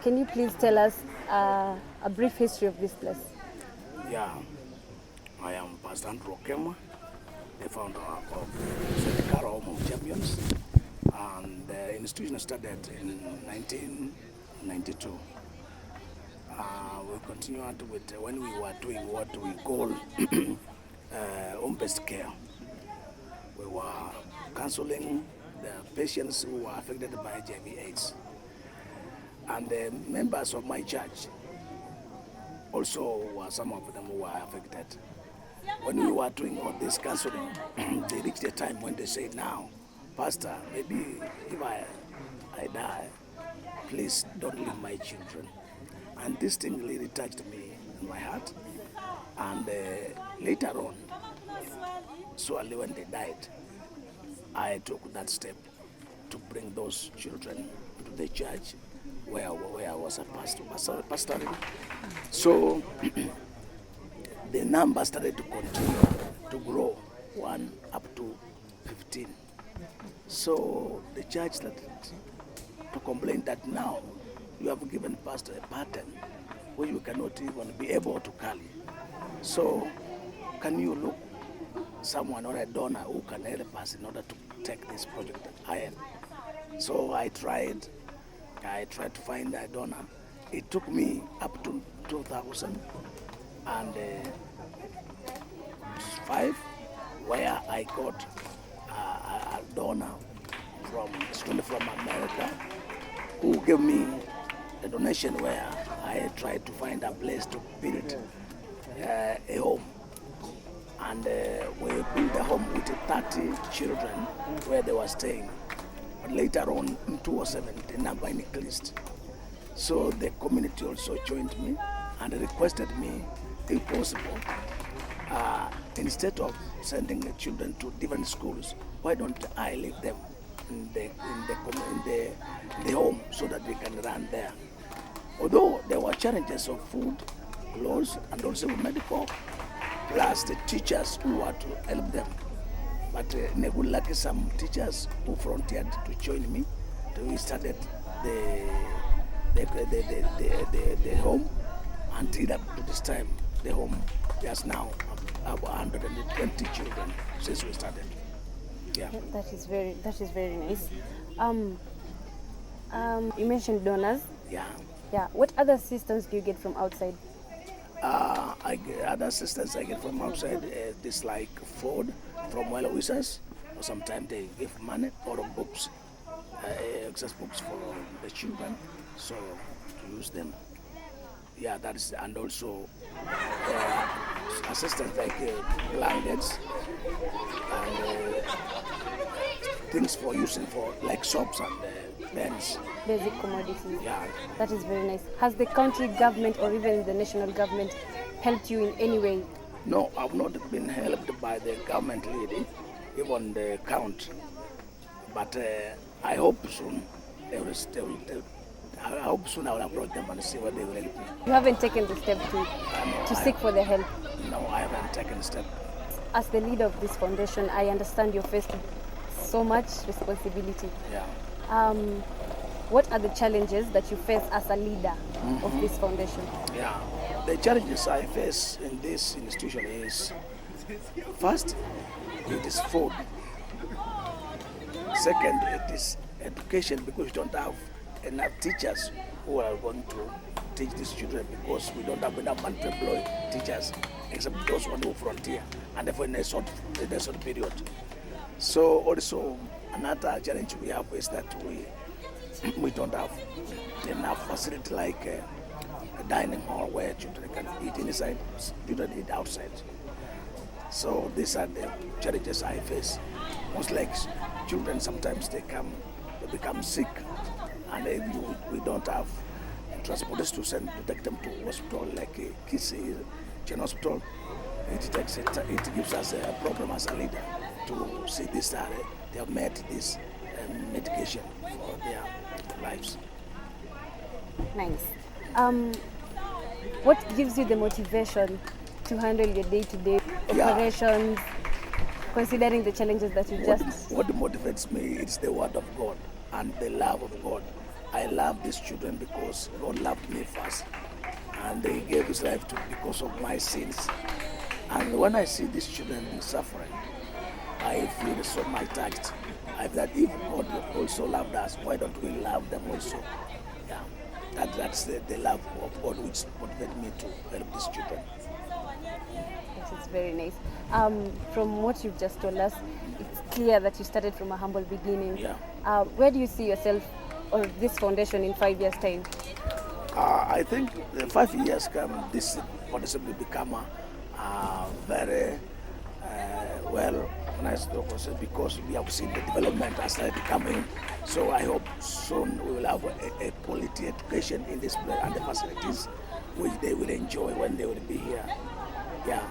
Can you please tell us a brief history of this place? Yeah, I am Pastor Andrew Okema, the founder of Serekara Home of Champions, and the institution started in 1992. We continued with when we were doing what we call home-based care. We were counseling the patients who were affected by HIV/AIDS, and the members of my church also were some of them who were affected. When we were doing all this counseling, they reached a time when they said, now, Pastor, maybe if I die, please don't leave my children. And this thing really touched me in my heart. And later on, surely when they died, I took that step to bring those children to the church where I was a pastor. So the number started to continue to grow, 1 up to 15. So the church started to complain that now you have given pastor a pattern which we cannot even be able to carry. So can you look someone or a donor who can help us in order to take this project higher? So I tried to find a donor. It took me up to 2005 where I got a donor from America who gave me a donation where I tried to find a place to build a home. And we built a home with 30 children where they were staying. But later on in 2007, the number increased. So the community also joined me and requested me, if possible, instead of sending the children to different schools, why don't I leave them in the home so that they can run there? Although there were challenges of food, clothes, and also medical, plus the teachers who were to help them. But lucky some teachers who volunteered to join me. We started the home, until up to this time, the home has now about 120 children since we started. Yeah. That is very nice. You mentioned donors. Yeah. Yeah. What other assistance do you get from outside? I get other assistance I get from outside. This like food from well-wishers, or sometimes they give money or books, excess books for the children, so to use them. Yeah, that is, and also assistance like blankets and things for using for like soaps and pens. Basic commodities. Yeah. That is very nice. Has the country government or even the national government helped you in any way? No, I've not been helped by the government lady, even the count. But I hope soon I hope soon I will approach them and see what they will help me. You haven't taken the step to seek for their help? No, I haven't taken a step. As the leader of this foundation, I understand you're faced with so much responsibility. Yeah. What are the challenges that you face as a leader of this foundation? Yeah, the challenges I face in this institution is, first, it is food. Second, it is education, because we don't have enough teachers who are going to teach these children, because we don't have enough money to employ teachers, except those who volunteer, and therefore in a short period. So also another challenge we have is that we don't have enough facility like a dining hall where children can eat inside, children eat outside. So these are the challenges I face. Most like children, sometimes they become sick, and we don't have transporters to take them to hospital like Kisii General Hospital. It gives us a problem as a leader to see this that they have met this medication for their lives. Nice. What gives you the motivation to handle your day-to-day operations, considering the challenges that you just... What motivates me is the word of God and the love of God I love these children because God loved me first, and He gave His life because of my sins. And when I see these children suffering, I feel so much touched. I feel that if God also loved us, why don't we love them also? Yeah, that's the love of God which motivated me to help these children. It's very nice. From what you've just told us, it's clear that you started from a humble beginning. Yeah. Where do you see yourself or this foundation in 5 years' time? I think 5 years this foundation will become a very well nice organization because we have seen the development as started coming. So I hope soon we will have a quality education in this place and the facilities which they will enjoy when they will be here. Yeah.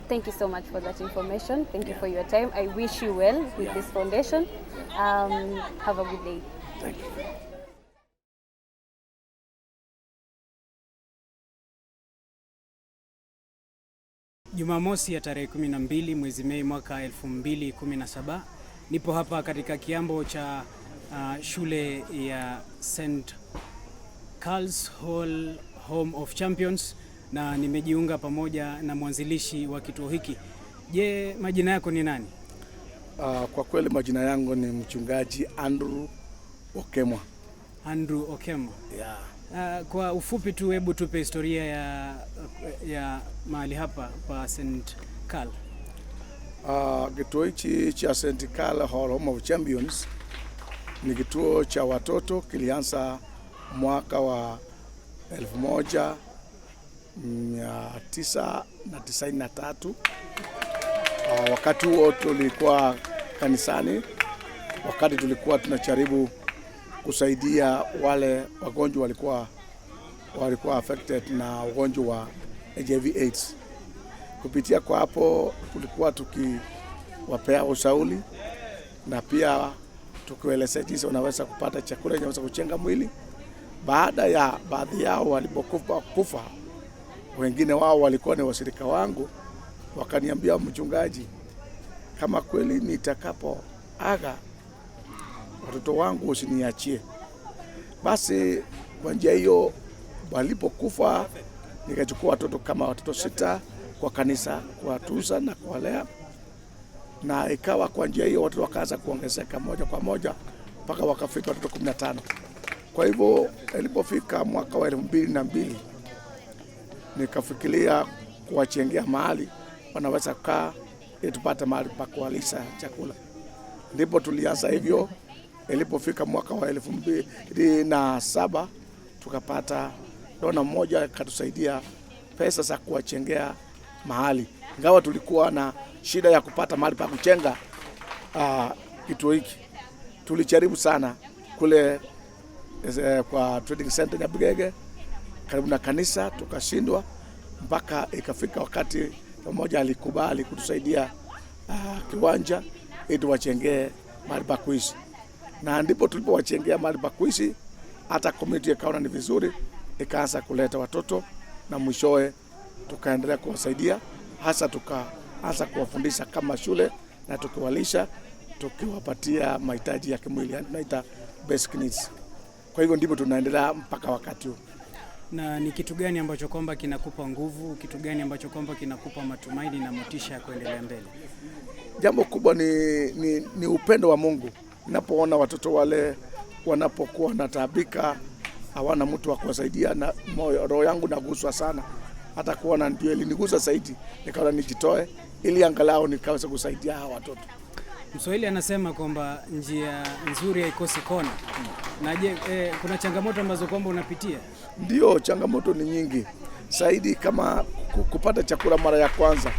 Thank you so much for that information. Thank you for your time. I wish you well with this foundation. Have a good day. Thank you. Jumamosi ya tarehe 12 mwezi Mei mwaka 2017 nipo hapa katika kiambo cha shule ya St. Carl's Hall Home of Champions na nimejiunga pamoja na mwanzilishi wa kituo hiki. Je, majina yako ni nani? Kwa kweli majina yangu ni mchungaji Andrew Okemwa. Andrew Okemwa. Yeah. Kwa ufupi tu hebu tupe historia ya mahali hapa pa St. Carl. Kituo hichi cha St. Carl Hall Home of Champions ni kituo cha watoto, kilianza mwaka wa 1993. Wakati huo tulikuwa kanisani, wakati tulikuwa tunajaribu kusaidia wale wagonjwa walikuwa affected na ugonjwa wa HIV/AIDS. Kupitia kwa hapo tulikuwa tukiwapea ushauri na pia tukiwaelezea jinsi wanaweza kupata chakula kinaweza kujenga mwili. Baada ya baadhi yao walipokufa, wengine wao walikuwa ni washirika wangu, wakaniambia, mchungaji, kama kweli nitakapoaga watoto wangu usiniachie. Basi kwa njia hiyo walipokufa nikachukua watoto kama watoto 6 kwa kanisa kuwatunza na kuwalea, na ikawa kwa njia hiyo watoto wakaanza kuongezeka moja kwa moja mpaka wakafika watoto 15. Kwa hivyo ilipofika mwaka wa 2002 nikafikiria kuwachengea mahali wanaweza kukaa ili tupate mahali pa kuwalisha chakula. Ndipo tulianza hivyo. Ilipofika mwaka wa 2007 tukapata dona mmoja akatusaidia pesa za kuwachengea mahali. Ingawa tulikuwa na shida ya kupata mahali pa kuchenga kituo hiki, tulijaribu sana kule kwa Trading Center ya Bugege karibu na kanisa, tukashindwa mpaka ikafika wakati mmoja alikubali kutusaidia kiwanja ili tuwachengee mahali pa kuishi. Na ndipo tulipowachengea mahali pa kuishi, hata community ikaona ni vizuri, ikaanza kuleta watoto na mwishowe tukaendelea kuwasaidia, hasa tukaanza kuwafundisha kama shule na tukiwalisha, tukiwapatia mahitaji ya kimwili, tunaita basic needs. Kwa hivyo ndipo tunaendelea mpaka wakati huu. Na ni kitu gani ambacho kwamba kinakupa nguvu, kitu gani ambacho kwamba kinakupa matumaini na motisha ya kuendelea mbele? Jambo kubwa ni upendo wa Mungu. Ninapoona watoto wale wanapokuwa wanataabika, hawana mtu wa kuwasaidia, na roho yangu naguswa sana. Hata kuona ndio ilinigusa zaidi, nikaona nijitoe ili angalau nikaweza kusaidia hawa watoto. Mswahili anasema kwamba njia nzuri haikosi kona. Na je, kuna changamoto ambazo kwamba unapitia? Ndio, changamoto ni nyingi. Zaidi kama kupata chakula mara ya kwanza.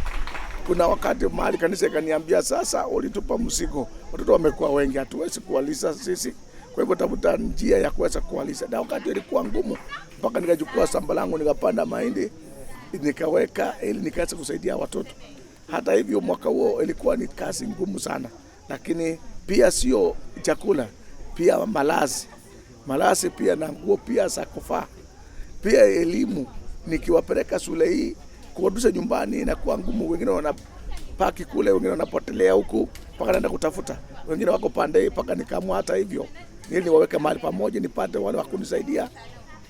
Kuna wakati mahali kanisa ikaniambia, sasa ulitupa mzigo, watoto wamekuwa wengi, hatuwezi kuwalisha sisi. Kwa hivyo tafuta njia ya kuweza kuwalisha. Na wakati ilikuwa ngumu, mpaka nikachukua shamba langu nikapanda mahindi, nikaweka ili nikaweza kusaidia watoto. Hata hivyo mwaka huo ilikuwa ni kazi ngumu sana, lakini pia sio chakula, pia malazi pia na nguo pia za kufaa, pia elimu. Nikiwapeleka shule hii kuwarudisha nyumbani inakuwa ngumu, wengine wanapaki kule, wengine wanapotelea huku mpaka naenda kutafuta, wengine wako pande hii mpaka nikaamua hata hivyo ili niwaweke mahali pamoja, nipate wale wa kunisaidia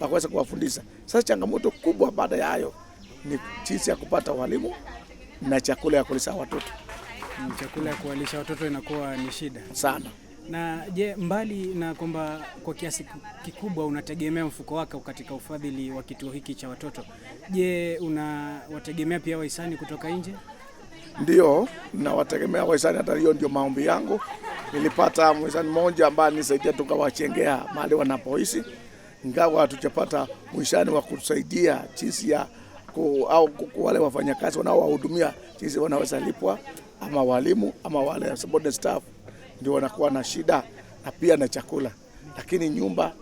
na kuweza kuwafundisha. Sasa changamoto kubwa baada ya hayo ni jinsi ya kupata walimu na chakula ya kulisha watoto. Chakula ya kuwalisha watoto inakuwa ni shida sana. Na je, mbali na kwamba kwa kiasi kikubwa unategemea mfuko wako katika ufadhili wa kituo hiki cha watoto, je, unawategemea pia wahisani kutoka nje? Ndio, nawategemea wahisani, hata hiyo ndio maombi yangu. Nilipata mhisani mmoja ambaye nisaidia tukawachengea mahali wanapoishi, ingawa hatujapata mhisani wa kusaidia jinsi ya au wale wafanyakazi wanaowahudumia jinsi wanaweza lipwa, ama walimu ama wale subordinate staff ndio wanakuwa na shida na pia na chakula, lakini nyumba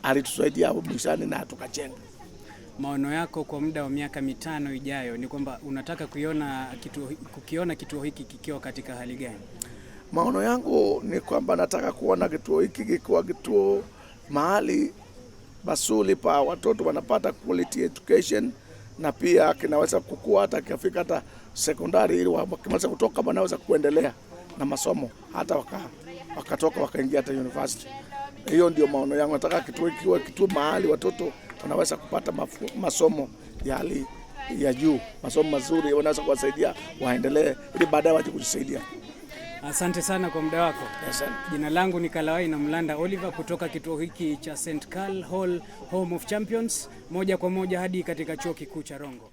alitusaidia mhisani na tukajenga. Maono yako kwa muda wa miaka 5 ijayo ni kwamba unataka kukiona kituo hiki kikiwa katika hali gani? Maono yangu ni kwamba nataka kuona kituo hiki kikiwa kituo mahali basuli pa watoto wanapata quality education, na pia kinaweza kukua hata kifika hata sekondari, ili wakimaliza kutoka wanaweza kuendelea na masomo hata wakatoka wakaingia hata university. Hiyo ndio maono yangu. Nataka kituo kiwe kituo mahali watoto wanaweza kupata masomo ya hali ya juu, masomo mazuri wanaweza kuwasaidia waendelee, ili baadaye waje kujisaidia. Asante sana kwa muda wako. Asante. Jina langu ni Kalawai na Mlanda Oliver kutoka kituo hiki cha St. Carl Hall Home of Champions, moja kwa moja hadi katika chuo kikuu cha Rongo.